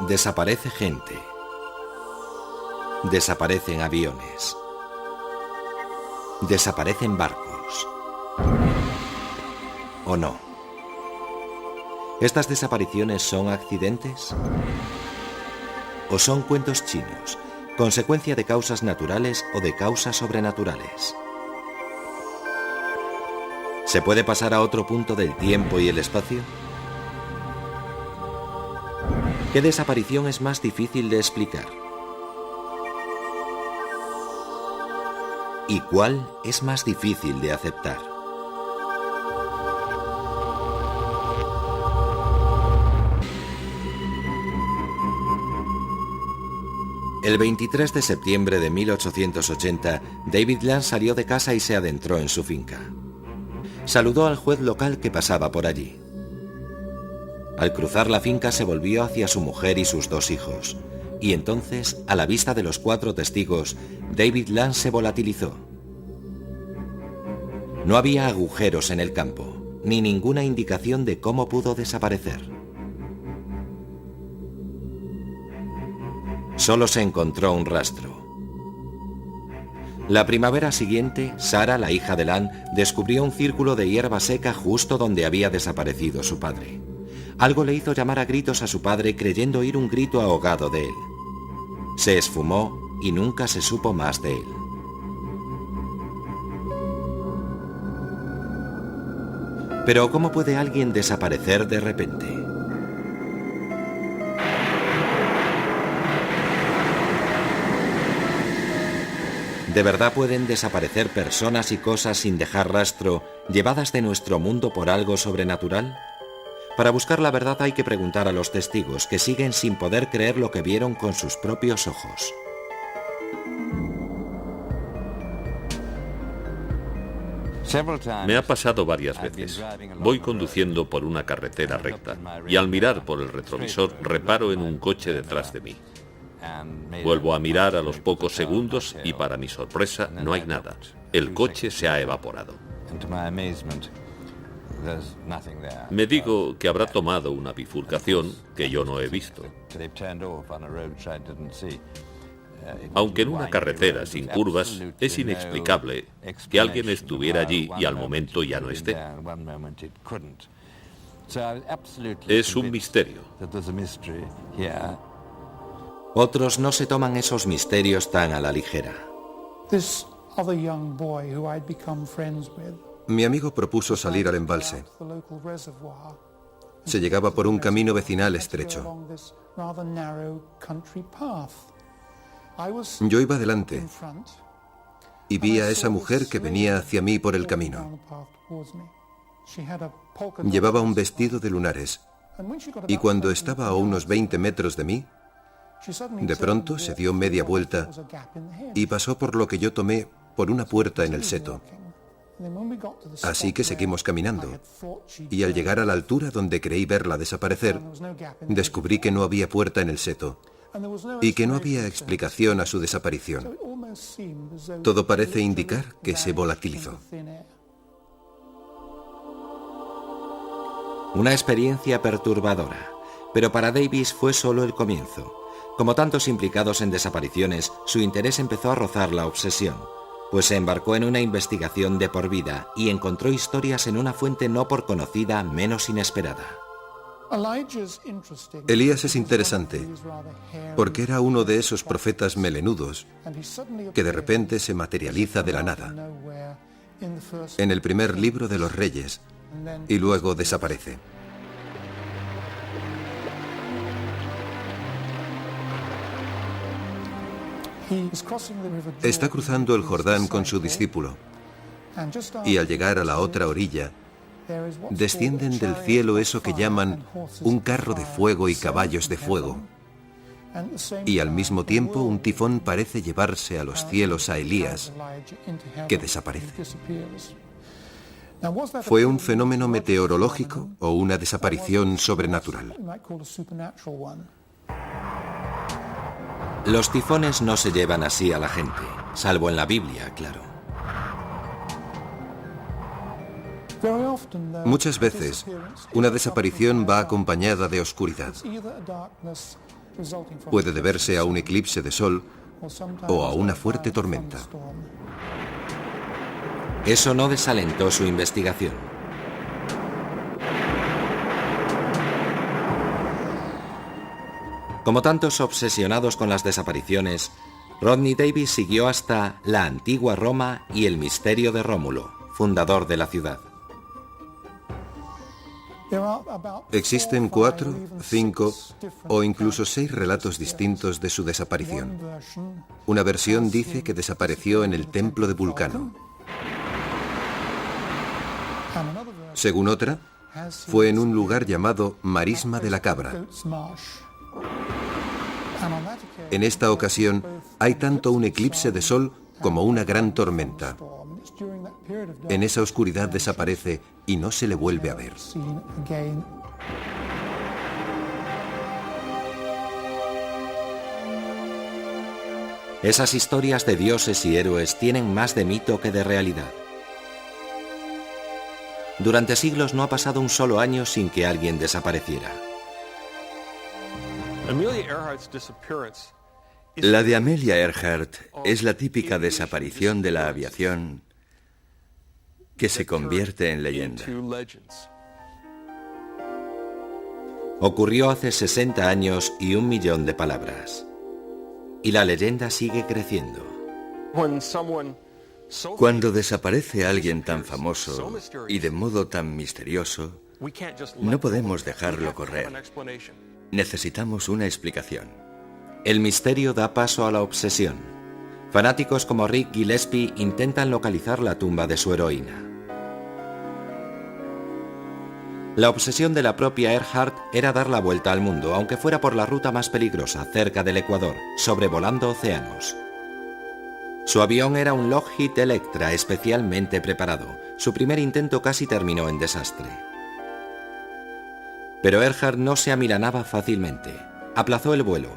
Desaparece gente. Desaparecen aviones. Desaparecen barcos. ¿O no? ¿Estas desapariciones son accidentes? ¿O son cuentos chinos, consecuencia de causas naturales o de causas sobrenaturales? ¿Se puede pasar a otro punto del tiempo y el espacio? ¿Qué desaparición es más difícil de explicar? ¿Y cuál es más difícil de aceptar? El 23 de septiembre de 1880, David Land salió de casa y se adentró en su finca. Saludó al juez local que pasaba por allí. Al cruzar la finca se volvió hacia su mujer y sus 2 hijos, y entonces, a la vista de los 4 testigos, David Land se volatilizó. No había agujeros en el campo, ni ninguna indicación de cómo pudo desaparecer. Solo se encontró un rastro. La primavera siguiente, Sarah, la hija de Land, descubrió un círculo de hierba seca justo donde había desaparecido su padre. Algo le hizo llamar a gritos a su padre creyendo oír un grito ahogado de él. Se esfumó y nunca se supo más de él. Pero ¿cómo puede alguien desaparecer de repente? ¿De verdad pueden desaparecer personas y cosas sin dejar rastro, llevadas de nuestro mundo por algo sobrenatural? Para buscar la verdad hay que preguntar a los testigos, que siguen sin poder creer lo que vieron con sus propios ojos. Me ha pasado varias veces. Voy conduciendo por una carretera recta y al mirar por el retrovisor reparo en un coche detrás de mí. Vuelvo a mirar a los pocos segundos y para mi sorpresa no hay nada. El coche se ha evaporado. Me digo que habrá tomado una bifurcación que yo no he visto. Aunque en una carretera sin curvas es inexplicable que alguien estuviera allí y al momento ya no esté. Es un misterio. Otros no se toman esos misterios tan a la ligera. Mi amigo propuso salir al embalse. Se llegaba por un camino vecinal estrecho. Yo iba delante y vi a esa mujer que venía hacia mí por el camino. Llevaba un vestido de lunares y cuando estaba a unos 20 metros de mí, de pronto se dio media vuelta y pasó por lo que yo tomé por una puerta en el seto. Así que seguimos caminando y al llegar a la altura donde creí verla desaparecer, descubrí que no había puerta en el seto y que no había explicación a su desaparición. Todo parece indicar que se volatilizó. Una experiencia perturbadora, pero para Davis fue solo el comienzo. Como tantos implicados en desapariciones, su interés empezó a rozar la obsesión, pues se embarcó en una investigación de por vida y encontró historias en una fuente no por conocida menos inesperada. Elías es interesante, porque era uno de esos profetas melenudos que de repente se materializa de la nada, en el primer libro de los Reyes, y luego desaparece. Está cruzando el Jordán con su discípulo, y al llegar a la otra orilla, descienden del cielo eso que llaman un carro de fuego y caballos de fuego. Y al mismo tiempo un tifón parece llevarse a los cielos a Elías, que desaparece. ¿Fue un fenómeno meteorológico o una desaparición sobrenatural? Los tifones no se llevan así a la gente, salvo en la Biblia, claro. Muchas veces, una desaparición va acompañada de oscuridad. Puede deberse a un eclipse de sol o a una fuerte tormenta. Eso no desalentó su investigación. Como tantos obsesionados con las desapariciones, Rodney Davis siguió hasta la antigua Roma y el misterio de Rómulo, fundador de la ciudad. Existen 4, 5 o incluso 6 relatos distintos de su desaparición. Una versión dice que desapareció en el templo de Vulcano. Según otra, fue en un lugar llamado Marisma de la Cabra. En esta ocasión, hay tanto un eclipse de sol como una gran tormenta. En esa oscuridad desaparece y no se le vuelve a ver. Esas historias de dioses y héroes tienen más de mito que de realidad. Durante siglos no ha pasado un solo año sin que alguien desapareciera. La de Amelia Earhart es la típica desaparición de la aviación que se convierte en leyenda. Ocurrió hace 60 años y 1 millón de palabras. Y la leyenda sigue creciendo. Cuando desaparece alguien tan famoso y de modo tan misterioso, no podemos dejarlo correr. Necesitamos una explicación. El misterio da paso a la obsesión. Fanáticos como Rick Gillespie intentan localizar la tumba de su heroína. La obsesión de la propia Earhart era dar la vuelta al mundo, aunque fuera por la ruta más peligrosa, cerca del Ecuador, sobrevolando océanos. Su avión era un Lockheed Electra especialmente preparado. Su primer intento casi terminó en desastre. Pero Earhart no se amilanaba fácilmente. Aplazó el vuelo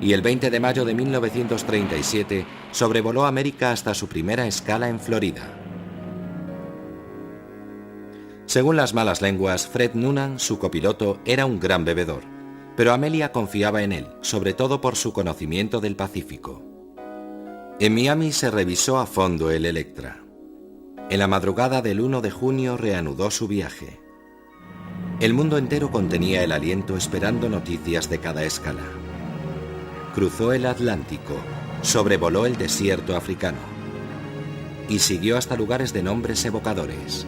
y el 20 de mayo de 1937 sobrevoló América hasta su primera escala en Florida. Según las malas lenguas, Fred Noonan, su copiloto, era un gran bebedor, pero Amelia confiaba en él, sobre todo por su conocimiento del Pacífico. En Miami se revisó a fondo el Electra. En la madrugada del 1 de junio reanudó su viaje. El mundo entero contenía el aliento esperando noticias de cada escala. Cruzó el Atlántico, sobrevoló el desierto africano y siguió hasta lugares de nombres evocadores,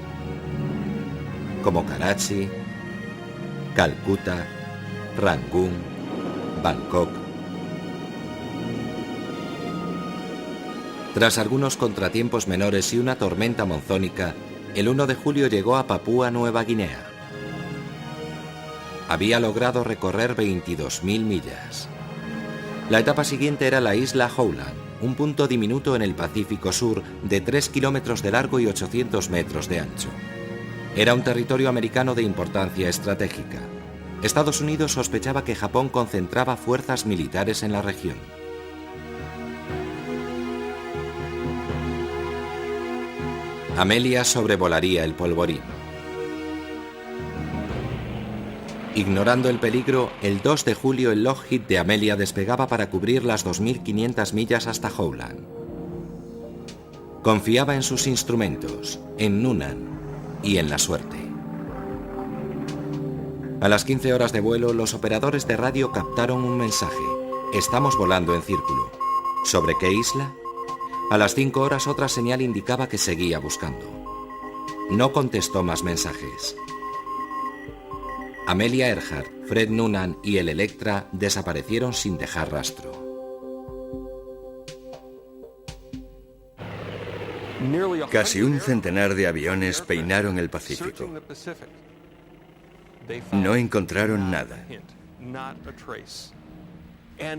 como Karachi, Calcuta, Rangún, Bangkok. Tras algunos contratiempos menores y una tormenta monzónica, el 1 de julio llegó a Papúa Nueva Guinea. Había logrado recorrer 22.000 millas. La etapa siguiente era la isla Howland, un punto diminuto en el Pacífico Sur de 3 kilómetros de largo y 800 metros de ancho. Era un territorio americano de importancia estratégica. Estados Unidos sospechaba que Japón concentraba fuerzas militares en la región. Amelia sobrevolaría el polvorín. Ignorando el peligro, el 2 de julio el Lockheed de Amelia despegaba para cubrir las 2.500 millas hasta Howland. Confiaba en sus instrumentos, en Noonan y en la suerte. A las 15 horas de vuelo, los operadores de radio captaron un mensaje. Estamos volando en círculo. ¿Sobre qué isla? A las 5 horas otra señal indicaba que seguía buscando. No contestó más mensajes. Amelia Earhart, Fred Noonan y el Electra desaparecieron sin dejar rastro. Casi un centenar de aviones peinaron el Pacífico. No encontraron nada.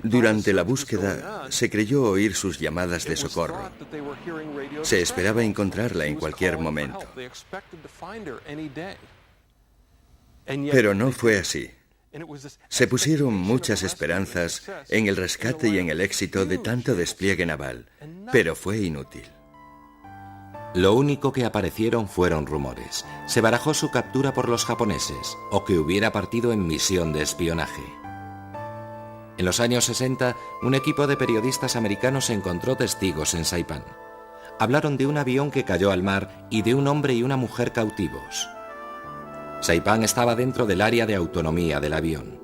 Durante la búsqueda, se creyó oír sus llamadas de socorro. Se esperaba encontrarla en cualquier momento. Pero no fue así. Se pusieron muchas esperanzas en el rescate y en el éxito de tanto despliegue naval, pero fue inútil. Lo único que aparecieron fueron rumores. Se barajó su captura por los japoneses, o que hubiera partido en misión de espionaje. En los años 60, un equipo de periodistas americanos encontró testigos en Saipán. Hablaron de un avión que cayó al mar y de un hombre y una mujer cautivos. Saipán estaba dentro del área de autonomía del avión,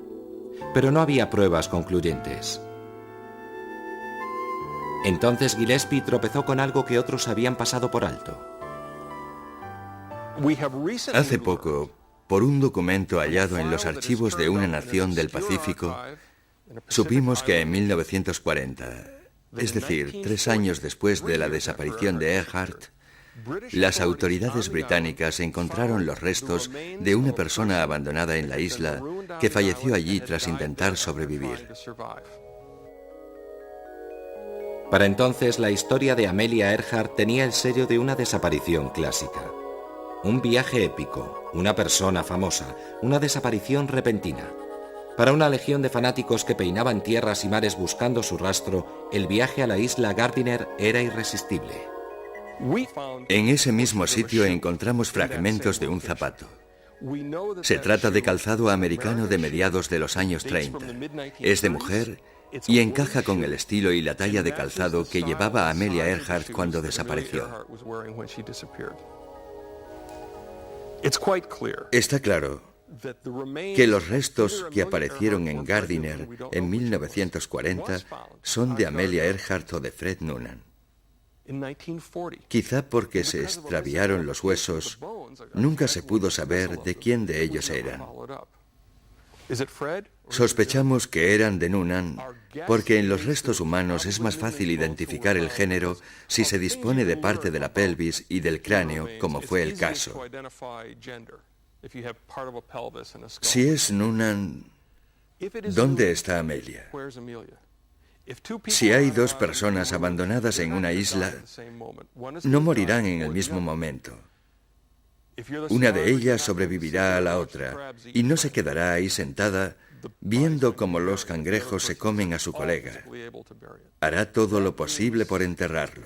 pero no había pruebas concluyentes. Entonces Gillespie tropezó con algo que otros habían pasado por alto. Hace poco, por un documento hallado en los archivos de una nación del Pacífico, supimos que en 1940, es decir, 3 años después de la desaparición de Earhart, las autoridades británicas encontraron los restos de una persona abandonada en la isla que falleció allí tras intentar sobrevivir. Para entonces, la historia de Amelia Earhart tenía el sello de una desaparición clásica. Un viaje épico, una persona famosa, una desaparición repentina. Para una legión de fanáticos que peinaban tierras y mares buscando su rastro, el viaje a la isla Gardiner era irresistible. En ese mismo sitio encontramos fragmentos de un zapato. Se trata de calzado americano de mediados de los años 30. Es de mujer y encaja con el estilo y la talla de calzado que llevaba Amelia Earhart cuando desapareció. Está claro que los restos que aparecieron en Gardiner en 1940 son de Amelia Earhart o de Fred Noonan. Quizá porque se extraviaron los huesos, nunca se pudo saber de quién de ellos eran. Sospechamos que eran de Noonan porque en los restos humanos es más fácil identificar el género si se dispone de parte de la pelvis y del cráneo, como fue el caso. Si es Noonan, ¿dónde está Amelia? Si hay 2 personas abandonadas en una isla, no morirán en el mismo momento. Una de ellas sobrevivirá a la otra y no se quedará ahí sentada viendo cómo los cangrejos se comen a su colega. Hará todo lo posible por enterrarlo.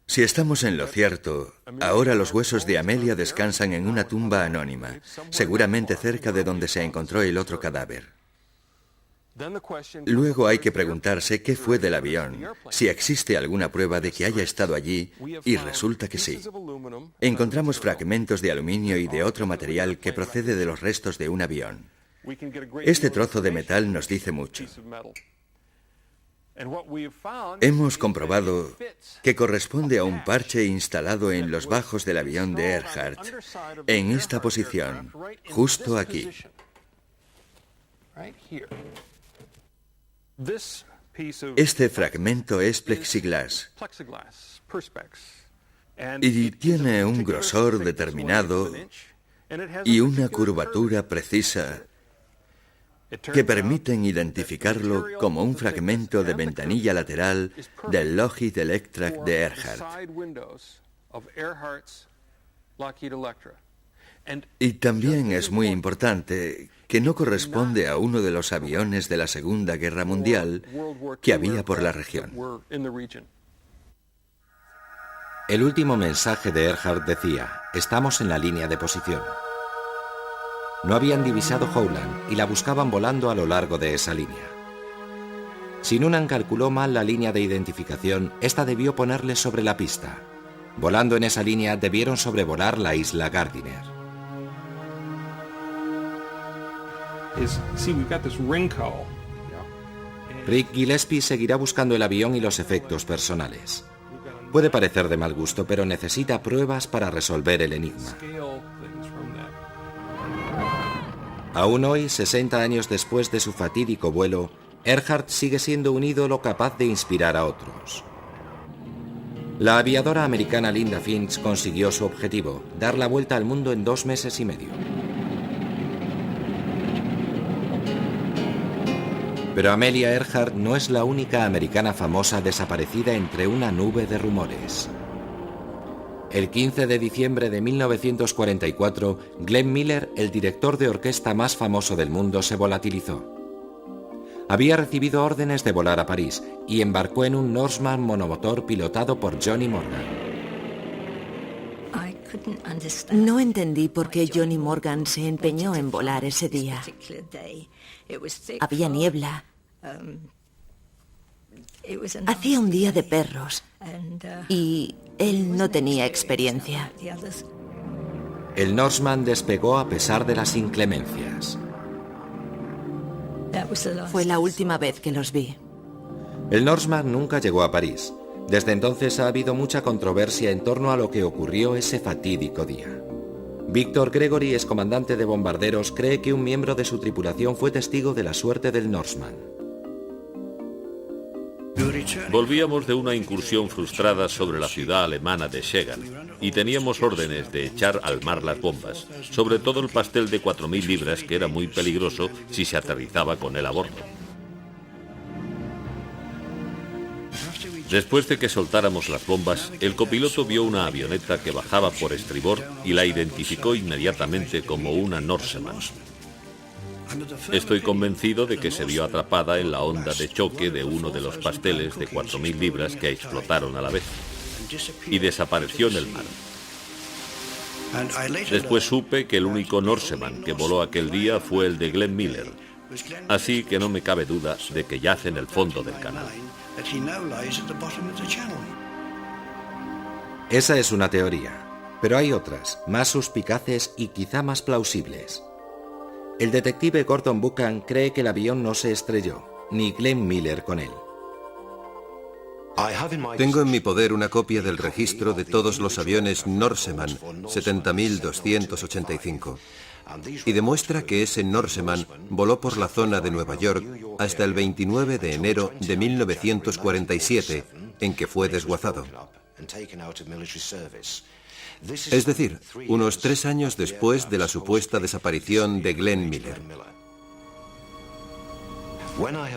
Si estamos en lo cierto, ahora los huesos de Amelia descansan en una tumba anónima, seguramente cerca de donde se encontró el otro cadáver. Luego hay que preguntarse qué fue del avión, si existe alguna prueba de que haya estado allí, y resulta que sí. Encontramos fragmentos de aluminio y de otro material que procede de los restos de un avión. Este trozo de metal nos dice mucho. Hemos comprobado que corresponde a un parche instalado en los bajos del avión de Earhart, en esta posición, justo aquí. Este fragmento es plexiglás y tiene un grosor determinado y una curvatura precisa que permiten identificarlo como un fragmento de ventanilla lateral del Lockheed Electra de Earhart. Y también es muy importante que no corresponde a uno de los aviones de la Segunda Guerra Mundial que había por la región. El último mensaje de Earhart decía: estamos en la línea de posición. No habían divisado Howland y la buscaban volando a lo largo de esa línea. Si Noonan calculó mal la línea de identificación, esta debió ponerles sobre la pista. Volando en esa línea, debieron sobrevolar la isla Gardiner. Rick Gillespie seguirá buscando el avión y los efectos personales. Puede parecer de mal gusto, pero necesita pruebas para resolver el enigma. Aún hoy, 60 años después de su fatídico vuelo, Earhart sigue siendo un ídolo capaz de inspirar a otros. La aviadora americana Linda Finch consiguió su objetivo, dar la vuelta al mundo en 2 meses y medio. Pero Amelia Earhart no es la única americana famosa desaparecida entre una nube de rumores. El 15 de diciembre de 1944, Glenn Miller, el director de orquesta más famoso del mundo, se volatilizó. Había recibido órdenes de volar a París y embarcó en un Norseman monomotor pilotado por Johnny Morgan. No entendí por qué Johnny Morgan se empeñó en volar ese día. Había niebla. Hacía un día de perros y él no tenía experiencia. El Norseman despegó a pesar de las inclemencias. Fue la última vez que los vi. El Norseman nunca llegó a París. Desde entonces ha habido mucha controversia en torno a lo que ocurrió ese fatídico día. Víctor Gregory, excomandante de bombarderos, cree que un miembro de su tripulación fue testigo de la suerte del Norseman. Volvíamos de una incursión frustrada sobre la ciudad alemana de Schegan y teníamos órdenes de echar al mar las bombas, sobre todo el pastel de 4.000 libras, que era muy peligroso si se aterrizaba con él a bordo. Después de que soltáramos las bombas, el copiloto vio una avioneta que bajaba por estribor y la identificó inmediatamente como una Norseman. Estoy convencido de que se vio atrapada en la onda de choque de uno de los pasteles de 4.000 libras que explotaron a la vez y desapareció en el mar. Después supe que el único Norseman que voló aquel día fue el de Glenn Miller, así que no me cabe duda de que yace en el fondo del canal. Esa es una teoría, pero hay otras, más suspicaces y quizá más plausibles. El detective Gordon Buchan cree que el avión no se estrelló, ni Glenn Miller con él. Tengo en mi poder una copia del registro de todos los aviones Norseman 70.285 y demuestra que ese Norseman voló por la zona de Nueva York hasta el 29 de enero de 1947, en que fue desguazado. Es decir, unos 3 años después de la supuesta desaparición de Glenn Miller.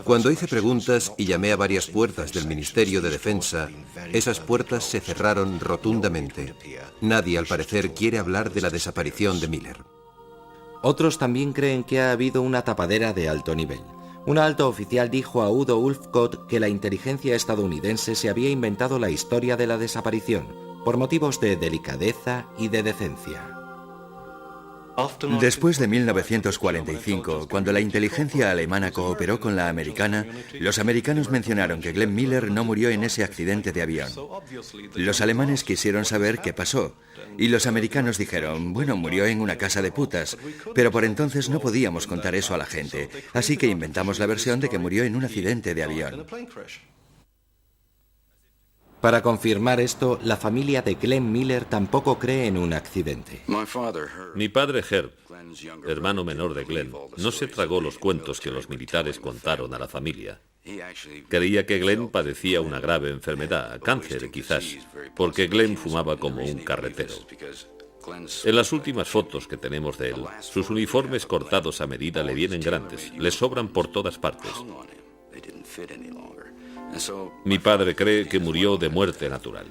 Cuando hice preguntas y llamé a varias puertas del Ministerio de Defensa, esas puertas se cerraron rotundamente. Nadie, al parecer, quiere hablar de la desaparición de Miller. Otros también creen que ha habido una tapadera de alto nivel. Un alto oficial dijo a Udo Ulfkott que la inteligencia estadounidense se había inventado la historia de la desaparición, por motivos de delicadeza y de decencia. Después de 1945, cuando la inteligencia alemana cooperó con la americana, los americanos mencionaron que Glenn Miller no murió en ese accidente de avión. Los alemanes quisieron saber qué pasó, y los americanos dijeron, bueno, murió en una casa de putas, pero por entonces no podíamos contar eso a la gente, así que inventamos la versión de que murió en un accidente de avión. Para confirmar esto, la familia de Glenn Miller tampoco cree en un accidente. Mi padre Herb, hermano menor de Glenn, no se tragó los cuentos que los militares contaron a la familia. Creía que Glenn padecía una grave enfermedad, cáncer quizás, porque Glenn fumaba como un carretero. En las últimas fotos que tenemos de él, sus uniformes cortados a medida le vienen grandes, le sobran por todas partes. Mi padre cree que murió de muerte natural.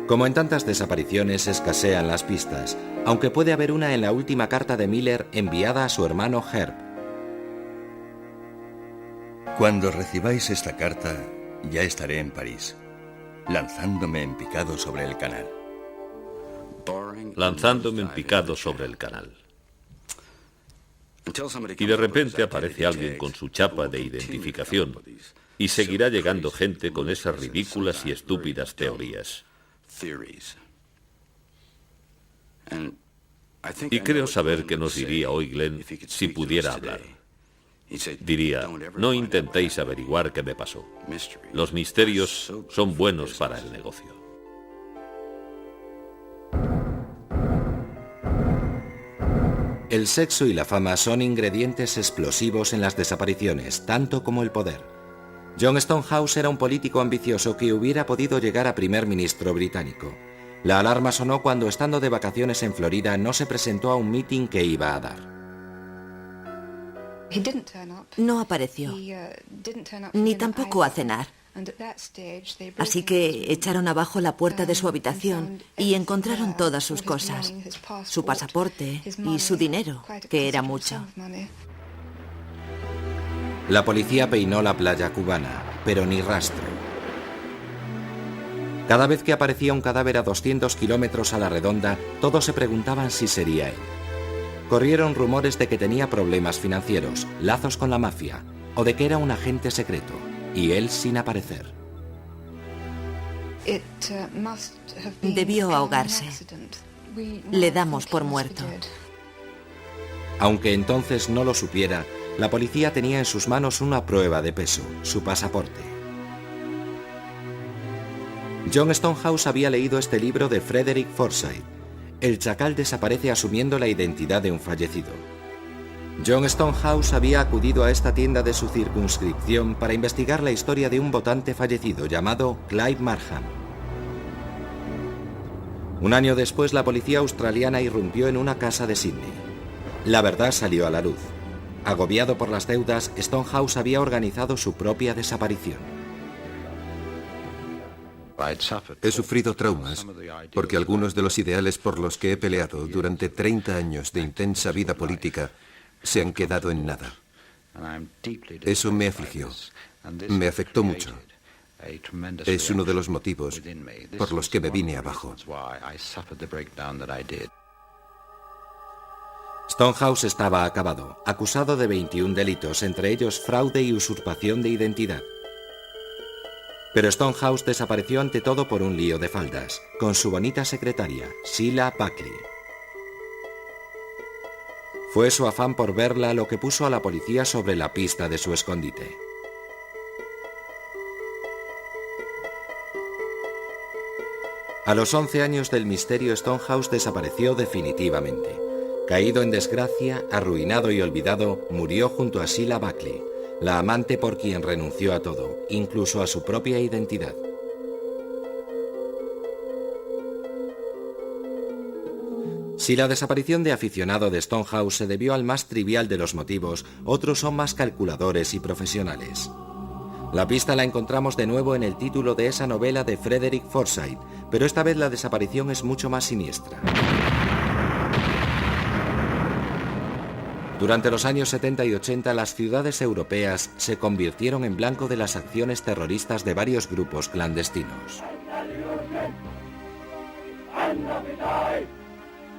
Como en tantas desapariciones, escasean las pistas, aunque puede haber una en la última carta de Miller enviada a su hermano Herb. Cuando recibáis esta carta, ya estaré en París, lanzándome en picado sobre el canal. Lanzándome en picado sobre el canal. Y de repente aparece alguien con su chapa de identificación y seguirá llegando gente con esas ridículas y estúpidas teorías. Y creo saber qué nos diría hoy Glenn si pudiera hablar. Diría, no intentéis averiguar qué me pasó. Los misterios son buenos para el negocio. El sexo y la fama son ingredientes explosivos en las desapariciones, tanto como el poder. John Stonehouse era un político ambicioso que hubiera podido llegar a primer ministro británico. La alarma sonó cuando, estando de vacaciones en Florida, no se presentó a un mitin que iba a dar. No apareció, ni tampoco a cenar. Así que echaron abajo la puerta de su habitación y encontraron todas sus cosas, su pasaporte y su dinero, que era mucho. La policía peinó la playa cubana, pero ni rastro. Cada vez que aparecía un cadáver a 200 kilómetros a la redonda, todos se preguntaban si sería él. Corrieron rumores de que tenía problemas financieros, lazos con la mafia, o de que era un agente secreto, y él sin aparecer. Debió ahogarse. Le damos por muerto. Aunque entonces no lo supiera, la policía tenía en sus manos una prueba de peso, su pasaporte. John Stonehouse había leído este libro de Frederick Forsyth. El chacal desaparece asumiendo la identidad de un fallecido. John Stonehouse había acudido a esta tienda de su circunscripción para investigar la historia de un votante fallecido llamado Clive Markham. Un año después, la policía australiana irrumpió en una casa de Sydney. La verdad salió a la luz. Agobiado por las deudas, Stonehouse había organizado su propia desaparición. He sufrido traumas porque algunos de los ideales por los que he peleado durante 30 años de intensa vida política se han quedado en nada. Eso me afligió, me afectó mucho. Es uno de los motivos por los que me vine abajo. Stonehouse estaba acabado, acusado de 21 delitos, entre ellos fraude y usurpación de identidad. Pero Stonehouse desapareció ante todo por un lío de faldas, con su bonita secretaria, Sheila Buckley. Fue su afán por verla lo que puso a la policía sobre la pista de su escondite. A los 11 años del misterio, Stonehouse desapareció definitivamente. Caído en desgracia, arruinado y olvidado, murió junto a Sheila Buckley, la amante por quien renunció a todo, incluso a su propia identidad. Si la desaparición de aficionado de Stonehouse se debió al más trivial de los motivos, otros son más calculadores y profesionales. La pista la encontramos de nuevo en el título de esa novela de Frederick Forsyth, pero esta vez la desaparición es mucho más siniestra. Durante los años 70 y 80, las ciudades europeas se convirtieron en blanco de las acciones terroristas de varios grupos clandestinos.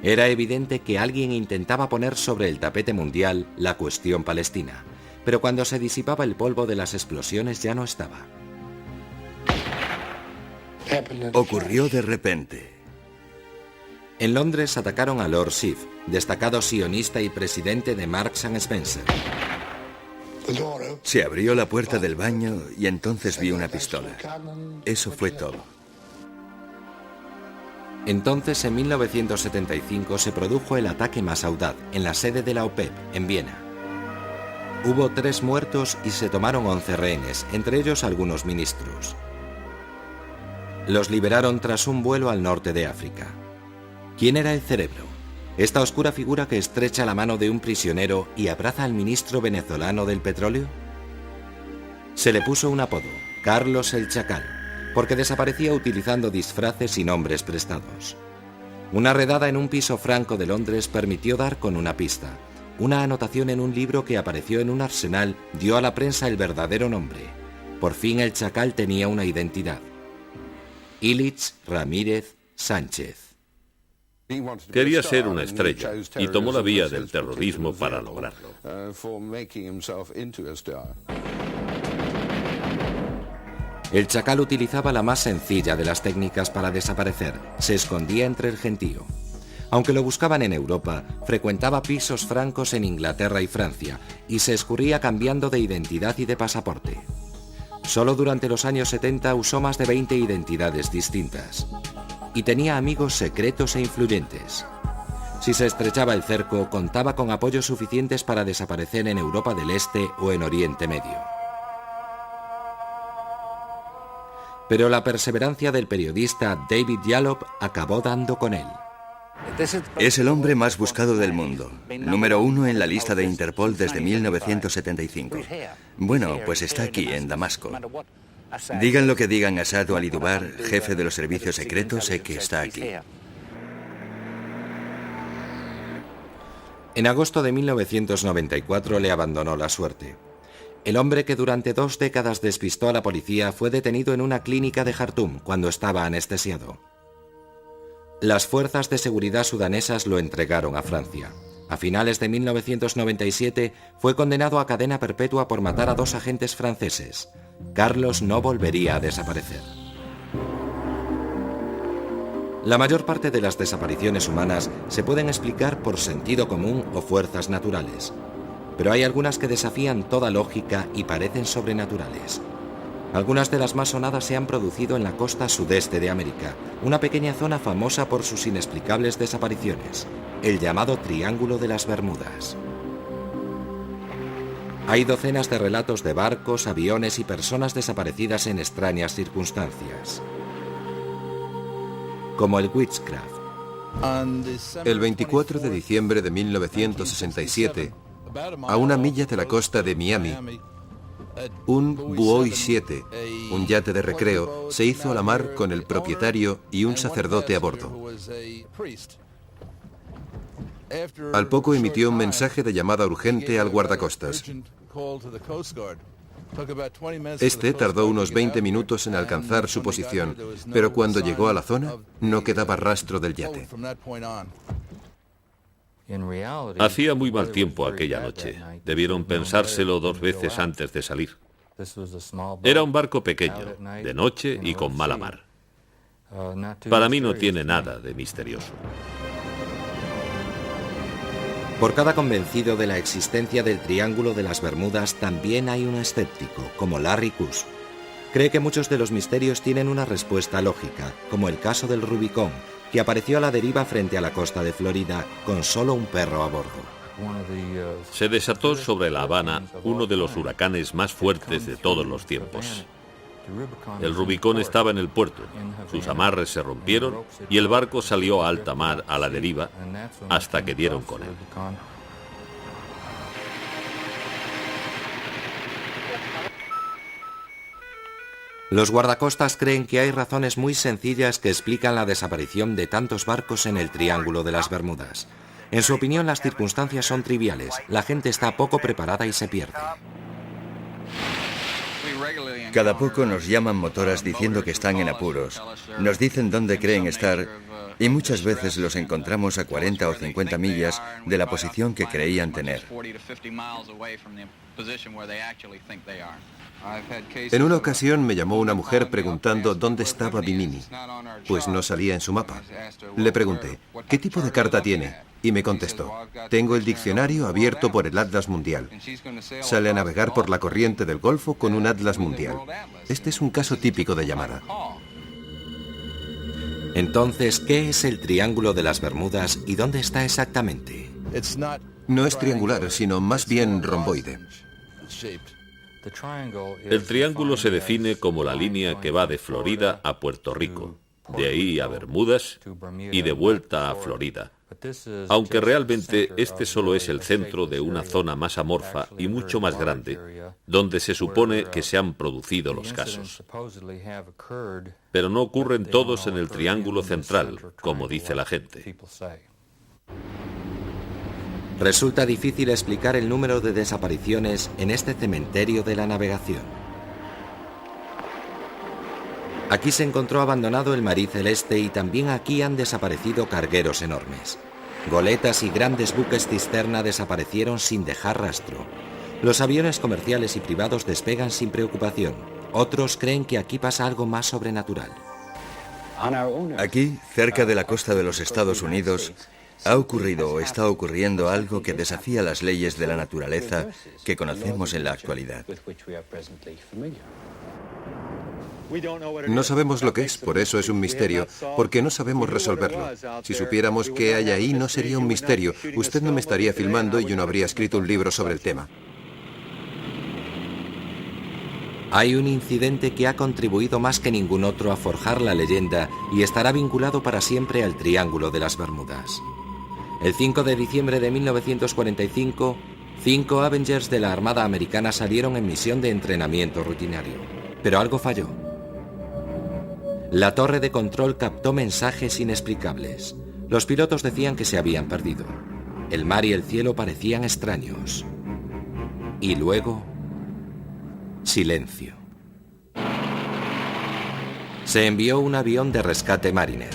Era evidente que alguien intentaba poner sobre el tapete mundial la cuestión palestina, pero cuando se disipaba el polvo de las explosiones ya no estaba. Ocurrió de repente. En Londres atacaron a Lord Schiff, destacado sionista y presidente de Marks & Spencer. Se abrió la puerta del baño y entonces vi una pistola. Eso fue todo. Entonces, en 1975, se produjo el ataque más audaz en la sede de la OPEP, en Viena. Hubo 3 muertos y se tomaron 11 rehenes, entre ellos algunos ministros. Los liberaron tras un vuelo al norte de África. ¿Quién era el cerebro? ¿Esta oscura figura que estrecha la mano de un prisionero y abraza al ministro venezolano del petróleo? Se le puso un apodo, Carlos el Chacal, porque desaparecía utilizando disfraces y nombres prestados. Una redada en un piso franco de Londres permitió dar con una pista. Una anotación en un libro que apareció en un arsenal dio a la prensa el verdadero nombre. Por fin el Chacal tenía una identidad. Illich Ramírez Sánchez. Quería ser una estrella y tomó la vía del terrorismo para lograrlo. El Chacal utilizaba la más sencilla de las técnicas para desaparecer. Se escondía entre el gentío. Aunque lo buscaban en Europa, frecuentaba pisos francos en Inglaterra y Francia y se escurría cambiando de identidad y de pasaporte. Solo durante los años 70 usó más de 20 identidades distintas. Y tenía amigos secretos e influyentes. Si se estrechaba el cerco, contaba con apoyos suficientes para desaparecer en Europa del Este o en Oriente Medio. Pero la perseverancia del periodista David Yallop acabó dando con él. Es el hombre más buscado del mundo, número 1 en la lista de Interpol desde 1975. Bueno, pues está aquí, en Damasco. Digan lo que digan, Assad o Ali-Dubar, jefe de los servicios secretos, sé que está aquí. En agosto de 1994 le abandonó la suerte. El hombre que durante 2 décadas despistó a la policía fue detenido en una clínica de Jartum cuando estaba anestesiado. Las fuerzas de seguridad sudanesas lo entregaron a Francia. A finales de 1997 fue condenado a cadena perpetua por matar a 2 agentes franceses. Carlos no volvería a desaparecer. La mayor parte de las desapariciones humanas se pueden explicar por sentido común o fuerzas naturales, pero hay algunas que desafían toda lógica y parecen sobrenaturales. Algunas de las más sonadas se han producido en la costa sudeste de América, una pequeña zona famosa por sus inexplicables desapariciones, el llamado Triángulo de las Bermudas. Hay docenas de relatos de barcos, aviones y personas desaparecidas en extrañas circunstancias, como el Witchcraft. El 24 de diciembre de 1967, a una milla de la costa de Miami, un Buoy 7, un yate de recreo, se hizo a la mar con el propietario y un sacerdote a bordo. Al poco emitió un mensaje de llamada urgente al guardacostas. Este tardó unos 20 minutos en alcanzar su posición, pero cuando llegó a la zona, no quedaba rastro del yate. Hacía muy mal tiempo aquella noche. Debieron pensárselo 2 veces antes de salir. Era un barco pequeño, de noche y con mala mar. Para mí no tiene nada de misterioso. Por cada convencido de la existencia del Triángulo de las Bermudas, también hay un escéptico, como Larry Kuss. Cree que muchos de los misterios tienen una respuesta lógica, como el caso del Rubicón, que apareció a la deriva frente a la costa de Florida con solo un perro a bordo. Se desató sobre La Habana uno de los huracanes más fuertes de todos los tiempos. El Rubicón estaba en el puerto, sus amarres se rompieron y el barco salió a alta mar a la deriva hasta que dieron con él. Los guardacostas creen que hay razones muy sencillas que explican la desaparición de tantos barcos en el Triángulo de las Bermudas. En su opinión, las circunstancias son triviales, la gente está poco preparada y se pierde. Cada poco nos llaman motoras diciendo que están en apuros. Nos dicen dónde creen estar y muchas veces los encontramos a 40 o 50 millas de la posición que creían tener. En una ocasión me llamó una mujer preguntando dónde estaba Bimini, pues no salía en su mapa. Le pregunté, ¿qué tipo de carta tiene? Y me contestó, tengo el diccionario abierto por el Atlas Mundial. Sale a navegar por la corriente del Golfo con un Atlas Mundial. Este es un caso típico de llamada. Entonces, ¿qué es el Triángulo de las Bermudas y dónde está exactamente? No es triangular, sino más bien romboide. El triángulo se define como la línea que va de Florida a Puerto Rico, de ahí a Bermudas y de vuelta a Florida. Aunque realmente este solo es el centro de una zona más amorfa y mucho más grande, donde se supone que se han producido los casos. Pero no ocurren todos en el triángulo central, como dice la gente. Resulta difícil explicar el número de desapariciones en este cementerio de la navegación. Aquí se encontró abandonado el Marie Celeste y también aquí han desaparecido cargueros enormes. Goletas y grandes buques cisterna desaparecieron sin dejar rastro. Los aviones comerciales y privados despegan sin preocupación. Otros creen que aquí pasa algo más sobrenatural. Aquí, cerca de la costa de los Estados Unidos, ha ocurrido o está ocurriendo algo que desafía las leyes de la naturaleza que conocemos en la actualidad. No sabemos lo que es, por eso es un misterio, porque no sabemos resolverlo. Si supiéramos qué hay ahí, no sería un misterio. Usted no me estaría filmando y yo no habría escrito un libro sobre el tema. Hay un incidente que ha contribuido más que ningún otro a forjar la leyenda y estará vinculado para siempre al Triángulo de las Bermudas. El 5 de diciembre de 1945, 5 Avengers de la Armada Americana salieron en misión de entrenamiento rutinario. Pero algo falló. La torre de control captó mensajes inexplicables. Los pilotos decían que se habían perdido. El mar y el cielo parecían extraños. Y luego, Silencio. Se envió un avión de rescate Mariner.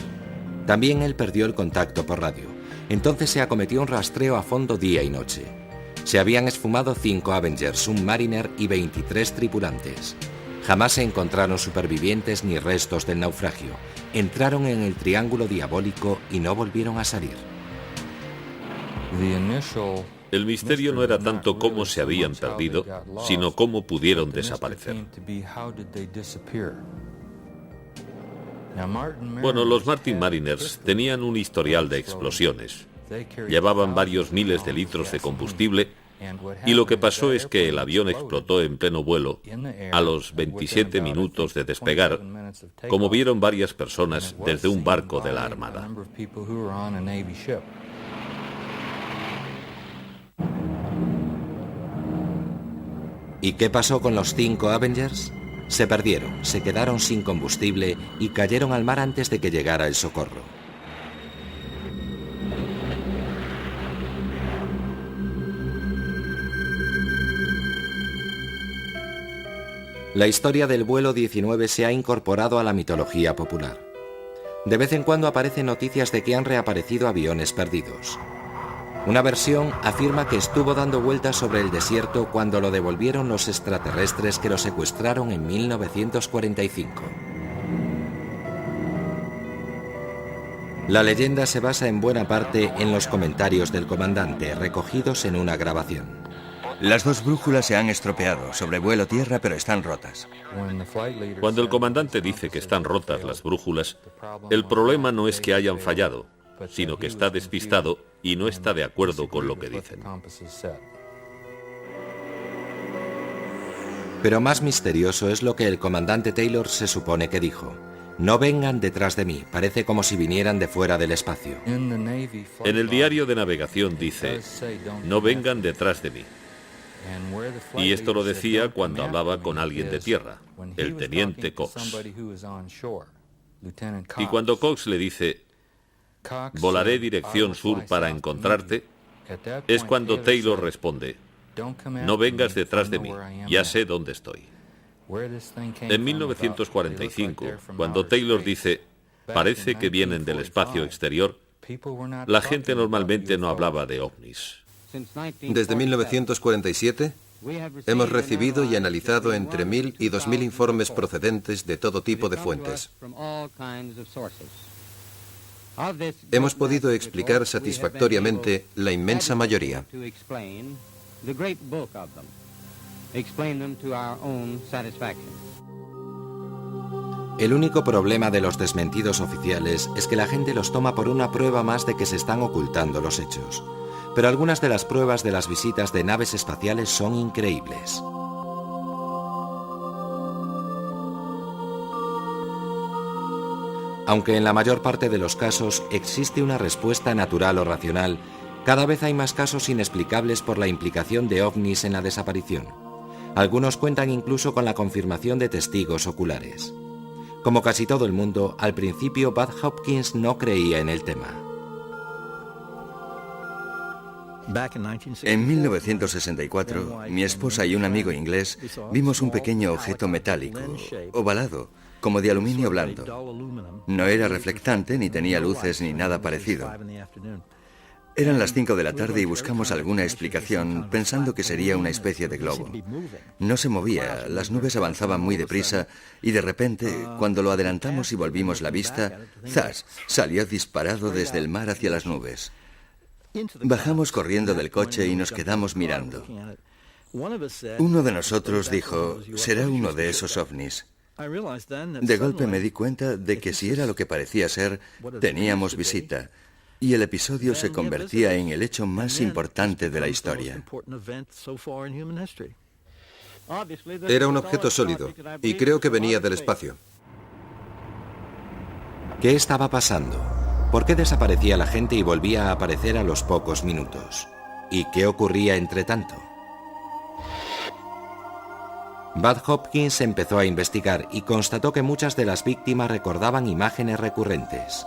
También él perdió el contacto por radio. Entonces se acometió un rastreo a fondo día y noche. Se habían esfumado 5 Avengers, un Mariner y 23 tripulantes. Jamás se encontraron supervivientes ni restos del naufragio. Entraron en el triángulo diabólico y no volvieron a salir. El misterio no era tanto cómo se habían perdido, sino cómo pudieron desaparecer. Bueno, los Martin Mariners tenían un historial de explosiones. Llevaban varios miles de litros de combustible y lo que pasó es que el avión explotó en pleno vuelo a los 27 minutos de despegar, como vieron varias personas desde un barco de la Armada. ¿Y qué pasó con los 5 Avengers? Se perdieron, se quedaron sin combustible y cayeron al mar antes de que llegara el socorro. La historia del vuelo 19 se ha incorporado a la mitología popular. De vez en cuando aparecen noticias de que han reaparecido aviones perdidos. Una versión afirma que estuvo dando vueltas sobre el desierto cuando lo devolvieron los extraterrestres que lo secuestraron en 1945. La leyenda se basa en buena parte en los comentarios del comandante, recogidos en una grabación. Las 2 brújulas se han estropeado, sobrevuelo tierra, pero están rotas. Cuando el comandante dice que están rotas las brújulas, el problema no es que hayan fallado, sino que está despistado y no está de acuerdo con lo que dicen. Pero más misterioso es lo que el comandante Taylor se supone que dijo. No vengan detrás de mí, parece como si vinieran de fuera del espacio. En el diario de navegación dice, no vengan detrás de mí. Y esto lo decía cuando hablaba con alguien de tierra, el teniente Cox. Y cuando Cox le dice, volaré dirección sur para encontrarte, es cuando Taylor responde, no vengas detrás de mí, ya sé dónde estoy. En 1945, cuando Taylor dice, parece que vienen del espacio exterior, la gente normalmente no hablaba de ovnis. Desde 1947 hemos recibido y analizado entre 1.000 y 2.000 informes procedentes de todo tipo de fuentes. Hemos podido explicar satisfactoriamente la inmensa mayoría. El único problema de los desmentidos oficiales es que la gente los toma por una prueba más de que se están ocultando los hechos. Pero algunas de las pruebas de las visitas de naves espaciales son increíbles. Aunque en la mayor parte de los casos existe una respuesta natural o racional, cada vez hay más casos inexplicables por la implicación de ovnis en la desaparición. Algunos cuentan incluso con la confirmación de testigos oculares. Como casi todo el mundo, al principio Bud Hopkins no creía en el tema. En 1964, mi esposa y un amigo inglés vimos un pequeño objeto metálico, ovalado, como de aluminio blando. No era reflectante, ni tenía luces, ni nada parecido. Eran las 5 de la tarde y buscamos alguna explicación, pensando que sería una especie de globo. No se movía, las nubes avanzaban muy deprisa, y de repente, cuando lo adelantamos y volvimos la vista, ¡zas!, salió disparado desde el mar hacia las nubes. Bajamos corriendo del coche y nos quedamos mirando. Uno de nosotros dijo, será uno de esos ovnis. De golpe me di cuenta de que si era lo que parecía ser, teníamos visita, y el episodio se convertía en el hecho más importante de la historia. Era un objeto sólido, y creo que venía del espacio. ¿Qué estaba pasando? ¿Por qué desaparecía la gente y volvía a aparecer a los pocos minutos? ¿Y qué ocurría entre tanto? Bud Hopkins empezó a investigar y constató que muchas de las víctimas recordaban imágenes recurrentes.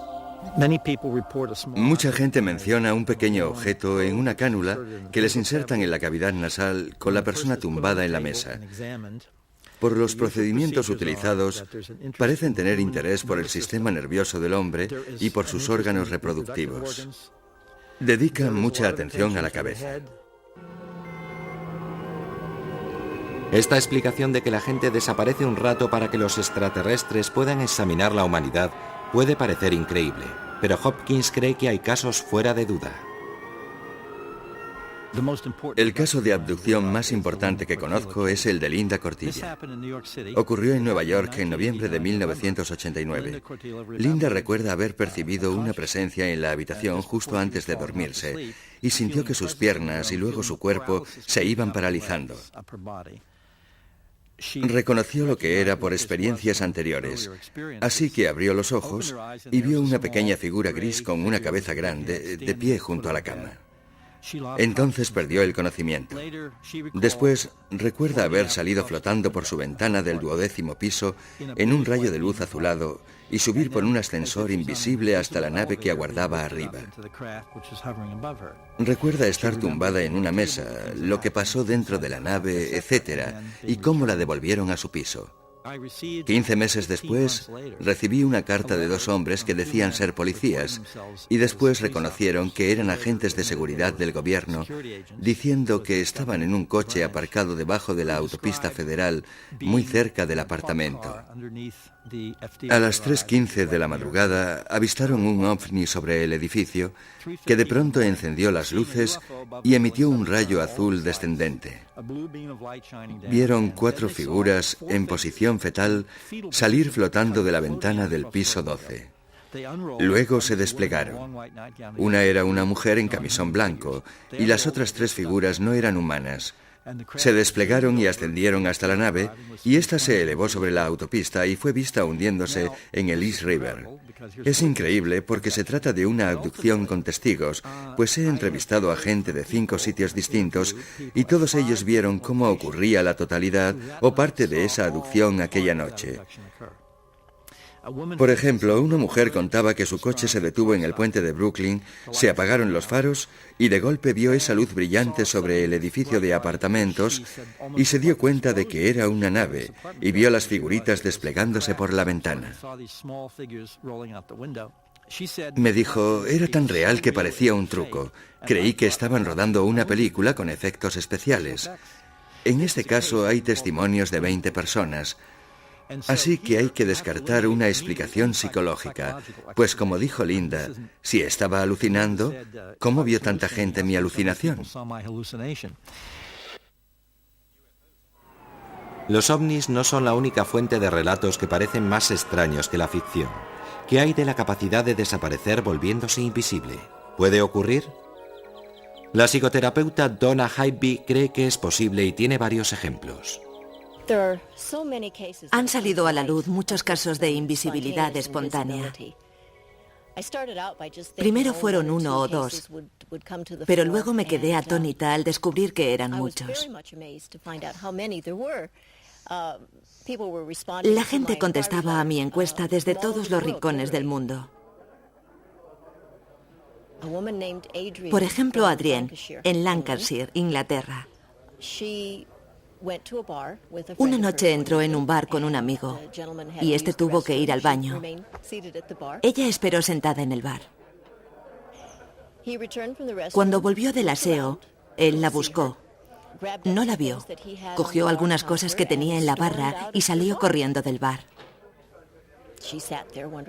Mucha gente menciona un pequeño objeto en una cánula que les insertan en la cavidad nasal con la persona tumbada en la mesa. Por los procedimientos utilizados, parecen tener interés por el sistema nervioso del hombre y por sus órganos reproductivos. Dedican mucha atención a la cabeza. Esta explicación de que la gente desaparece un rato para que los extraterrestres puedan examinar la humanidad puede parecer increíble, pero Hopkins cree que hay casos fuera de duda. El caso de abducción más importante que conozco es el de Linda Cortilla. Ocurrió en Nueva York en noviembre de 1989. Linda recuerda haber percibido una presencia en la habitación justo antes de dormirse y sintió que sus piernas y luego su cuerpo se iban paralizando. Reconoció lo que era por experiencias anteriores, así que abrió los ojos y vio una pequeña figura gris con una cabeza grande de pie junto a la cama. Entonces perdió el conocimiento. Después recuerda haber salido flotando por su ventana del 12º piso en un rayo de luz azulado y subir por un ascensor invisible hasta la nave que aguardaba arriba. Recuerda estar tumbada en una mesa, lo que pasó dentro de la nave, etc., y cómo la devolvieron a su piso. 15 meses después, recibí una carta de 2 hombres que decían ser policías y después reconocieron que eran agentes de seguridad del gobierno, diciendo que estaban en un coche aparcado debajo de la autopista federal, muy cerca del apartamento. A las 3:15 de la madrugada avistaron un ovni sobre el edificio que de pronto encendió las luces y emitió un rayo azul descendente. Vieron 4 figuras en posición fetal salir flotando de la ventana del piso 12. Luego se desplegaron. Una era una mujer en camisón blanco y las otras 3 figuras no eran humanas. Se desplegaron y ascendieron hasta la nave y ésta se elevó sobre la autopista y fue vista hundiéndose en el East River. Es increíble porque se trata de una abducción con testigos, pues he entrevistado a gente de 5 sitios distintos y todos ellos vieron cómo ocurría la totalidad o parte de esa abducción aquella noche. Por ejemplo, una mujer contaba que su coche se detuvo en el puente de Brooklyn, se apagaron los faros y de golpe vio esa luz brillante sobre el edificio de apartamentos y se dio cuenta de que era una nave y vio las figuritas desplegándose por la ventana. Me dijo, era tan real que parecía un truco. Creí que estaban rodando una película con efectos especiales. En este caso hay testimonios de 20 personas. Así que hay que descartar una explicación psicológica, pues como dijo Linda, si estaba alucinando, ¿cómo vio tanta gente mi alucinación? Los ovnis no son la única fuente de relatos que parecen más extraños que la ficción. ¿Qué hay de la capacidad de desaparecer volviéndose invisible? ¿Puede ocurrir? La psicoterapeuta Donna Hybe cree que es posible y tiene varios ejemplos. Han salido a la luz muchos casos de invisibilidad espontánea. Primero fueron 1 o 2, pero luego me quedé atónita al descubrir que eran muchos. La gente contestaba a mi encuesta desde todos los rincones del mundo. Por ejemplo, Adrienne, en Lancashire, Inglaterra. Una noche entró en un bar con un amigo y este tuvo que ir al baño. Ella esperó sentada en el bar. Cuando volvió del aseo, él la buscó. No la vio. Cogió algunas cosas que tenía en la barra y salió corriendo del bar.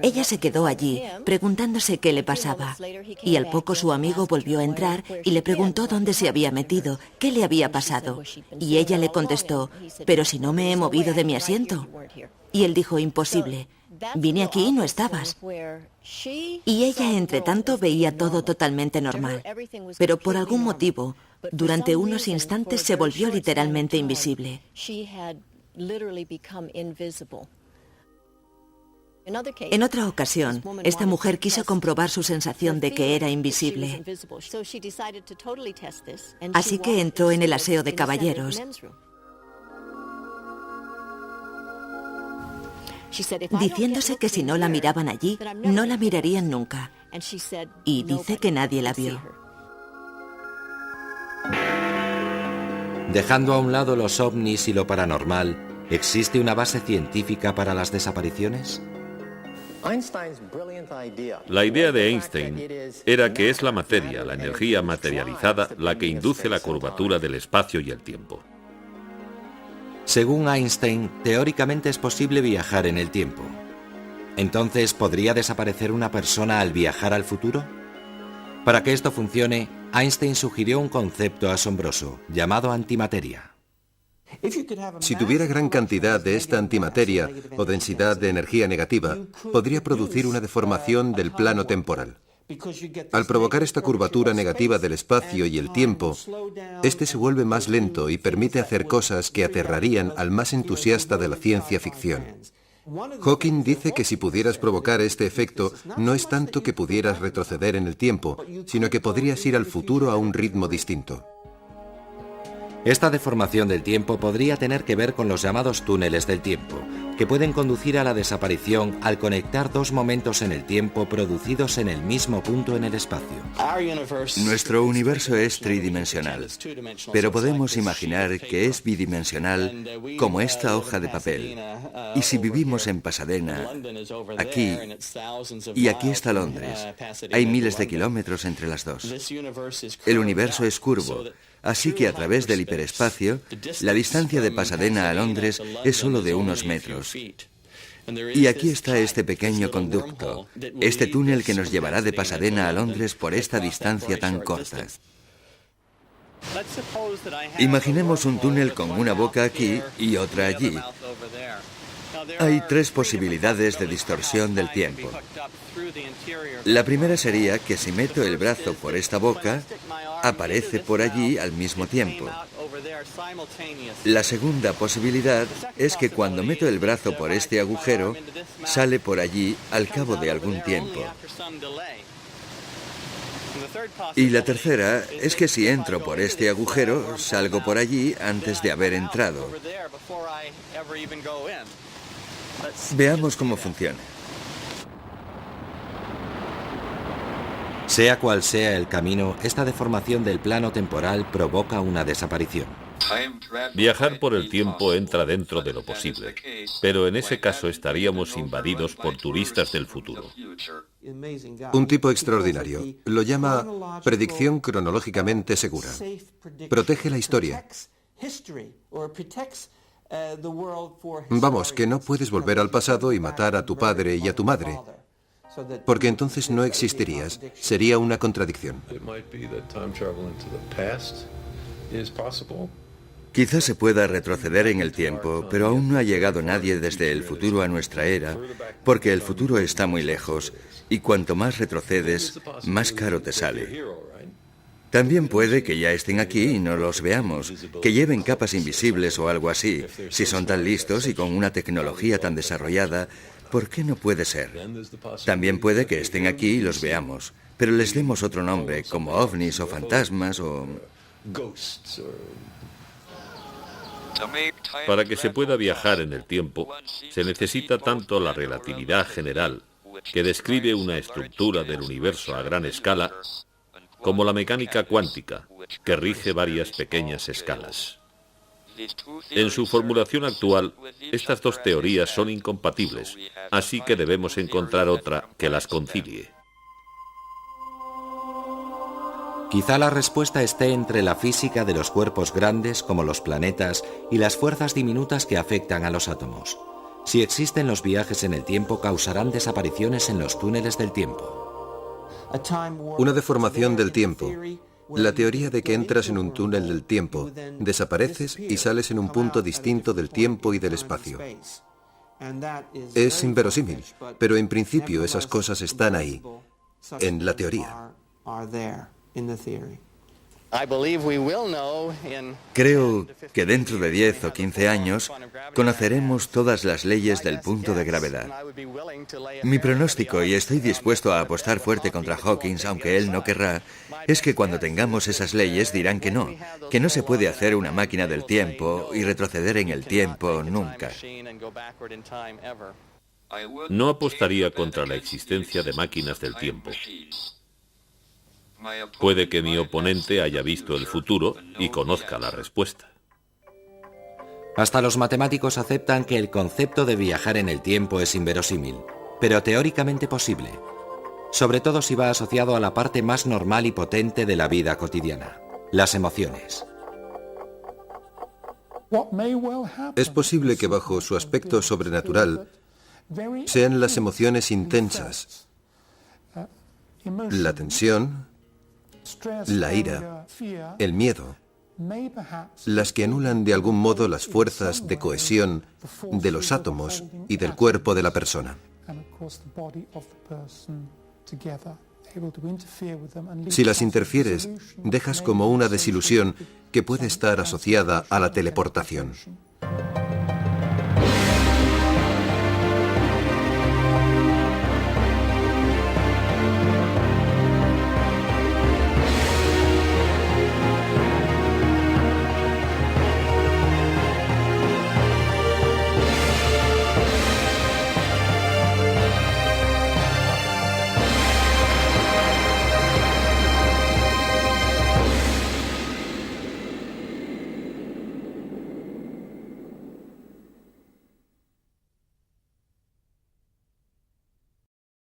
Ella se quedó allí, preguntándose qué le pasaba, y al poco su amigo volvió a entrar y le preguntó dónde se había metido, qué le había pasado, y ella le contestó, «Pero si no me he movido de mi asiento». Y él dijo, «Imposible, vine aquí y no estabas». Y ella, entre tanto, veía todo totalmente normal, pero por algún motivo, durante unos instantes se volvió literalmente invisible. En otra ocasión, esta mujer quiso comprobar su sensación de que era invisible. Así que entró en el aseo de caballeros. Diciéndose que si no la miraban allí, no la mirarían nunca. Y dice que nadie la vio. Dejando a un lado los ovnis y lo paranormal, ¿Existe una base científica para las desapariciones? La idea de Einstein era que es la materia, la energía materializada, la que induce la curvatura del espacio y el tiempo. Según Einstein, teóricamente es posible viajar en el tiempo. Entonces, ¿podría desaparecer una persona al viajar al futuro? Para que esto funcione, Einstein sugirió un concepto asombroso, llamado antimateria. Si tuviera gran cantidad de esta antimateria o densidad de energía negativa, podría producir una deformación del plano temporal. Al provocar esta curvatura negativa del espacio y el tiempo, este se vuelve más lento y permite hacer cosas que aterrarían al más entusiasta de la ciencia ficción. Hawking dice que si pudieras provocar este efecto, no es tanto que pudieras retroceder en el tiempo, sino que podrías ir al futuro a un ritmo distinto. Esta deformación del tiempo podría tener que ver con los llamados túneles del tiempo, que pueden conducir a la desaparición al conectar dos momentos en el tiempo producidos en el mismo punto en el espacio. Nuestro universo es tridimensional, pero podemos imaginar que es bidimensional como esta hoja de papel. Y si vivimos en Pasadena, aquí, y aquí está Londres, hay miles de kilómetros entre las dos. El universo es curvo, así que a través del hiperespacio, la distancia de Pasadena a Londres es solo de unos metros. Y aquí está este pequeño conducto, este túnel que nos llevará de Pasadena a Londres por esta distancia tan corta. Imaginemos un túnel con una boca aquí y otra allí. Hay tres posibilidades de distorsión del tiempo. La primera sería que si meto el brazo por esta boca, aparece por allí al mismo tiempo. La segunda posibilidad es que cuando meto el brazo por este agujero, sale por allí al cabo de algún tiempo. Y la tercera es que si entro por este agujero, salgo por allí antes de haber entrado. Veamos cómo funciona. Sea cual sea el camino, esta deformación del plano temporal provoca una desaparición. Viajar por el tiempo entra dentro de lo posible, pero en ese caso estaríamos invadidos por turistas del futuro. Un tipo extraordinario. Lo llama predicción cronológicamente segura. Protege la historia. Vamos, que no puedes volver al pasado y matar a tu padre y a tu madre, porque entonces no existirías. Sería una contradicción. Quizás se pueda retroceder en el tiempo, pero aún no ha llegado nadie desde el futuro a nuestra era, porque el futuro está muy lejos, y cuanto más retrocedes, más caro te sale. También puede que ya estén aquí y no los veamos, que lleven capas invisibles o algo así. Si son tan listos y con una tecnología tan desarrollada, ¿por qué no puede ser? También puede que estén aquí y los veamos, pero les demos otro nombre, como ovnis o fantasmas o... Para que se pueda viajar en el tiempo, se necesita tanto la relatividad general, que describe una estructura del universo a gran escala, como la mecánica cuántica, que rige varias pequeñas escalas. En su formulación actual, estas dos teorías son incompatibles, así que debemos encontrar otra que las concilie. Quizá la respuesta esté entre la física de los cuerpos grandes, como los planetas, y las fuerzas diminutas que afectan a los átomos. Si existen los viajes en el tiempo, causarán desapariciones en los túneles del tiempo. Una deformación del tiempo. La teoría de que entras en un túnel del tiempo, desapareces y sales en un punto distinto del tiempo y del espacio. Es inverosímil, pero en principio esas cosas están ahí, en la teoría. Creo que dentro de 10 o 15 años conoceremos todas las leyes del punto de gravedad. Mi pronóstico, y estoy dispuesto a apostar fuerte contra Hawking, aunque él no querrá, es que cuando tengamos esas leyes dirán que no se puede hacer una máquina del tiempo y retroceder en el tiempo nunca. No apostaría contra la existencia de máquinas del tiempo. Puede que mi oponente haya visto el futuro y conozca la respuesta. Hasta los matemáticos aceptan que el concepto de viajar en el tiempo es inverosímil, pero teóricamente posible, sobre todo si va asociado a la parte más normal y potente de la vida cotidiana, las emociones. Es posible que bajo su aspecto sobrenatural sean las emociones intensas, la tensión, la ira, el miedo, las que anulan de algún modo las fuerzas de cohesión de los átomos y del cuerpo de la persona. Si las interfieres, dejas como una desilusión que puede estar asociada a la teleportación.